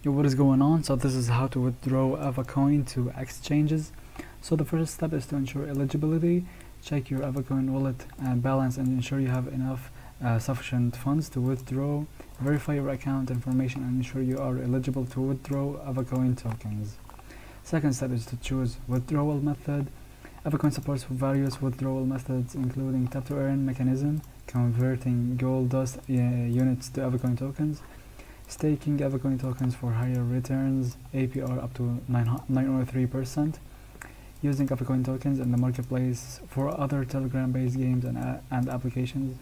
Yo, what is going on? So this is how to withdraw Avacoin to exchanges. So the first step is to ensure eligibility. Check your Avacoin wallet balance and ensure you have enough sufficient funds to withdraw. Verify your account information and ensure you are eligible to withdraw Avacoin tokens. Second step is to choose withdrawal method. Avacoin supports various withdrawal methods including tap to earn mechanism, converting gold dust units to Avacoin tokens, staking Avacoin tokens for higher returns, APR up to 903%, using Avacoin tokens in the marketplace for other Telegram-based games and applications.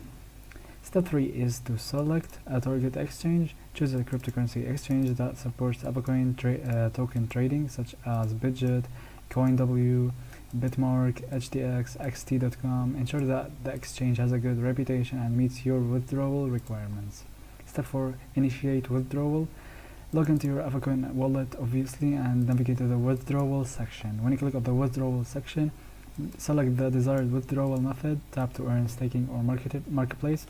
Step 3 is to select a target exchange. Choose a cryptocurrency exchange that supports Avacoin token trading, such as Bitget, CoinW, Bitmark, HTX, XT.com. Ensure that the exchange has a good reputation and meets your withdrawal requirements. Step 4. Initiate withdrawal. Log into your Avacoin wallet, obviously, and navigate to the withdrawal section. When you click on the withdrawal section, select the desired withdrawal method, tap to earn, staking, or marketplace.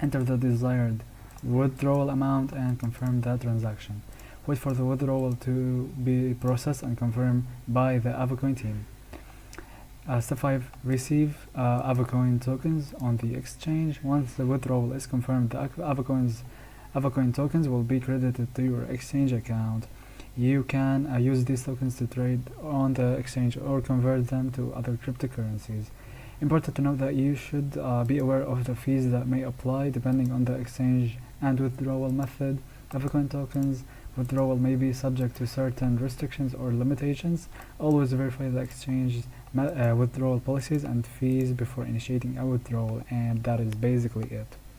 Enter the desired withdrawal amount and confirm the transaction. Wait for the withdrawal to be processed and confirmed by the Avacoin team. Step 5. Receive Avacoin tokens on the exchange. Once the withdrawal is confirmed, the Avacoin tokens will be credited to your exchange account. You can use these tokens to trade on the exchange or convert them to other cryptocurrencies. Important to note that you should be aware of the fees that may apply depending on the exchange and withdrawal method. Avacoin tokens withdrawal may be subject to certain restrictions or limitations. Always verify the exchange's withdrawal policies and fees before initiating a withdrawal, and that is basically it.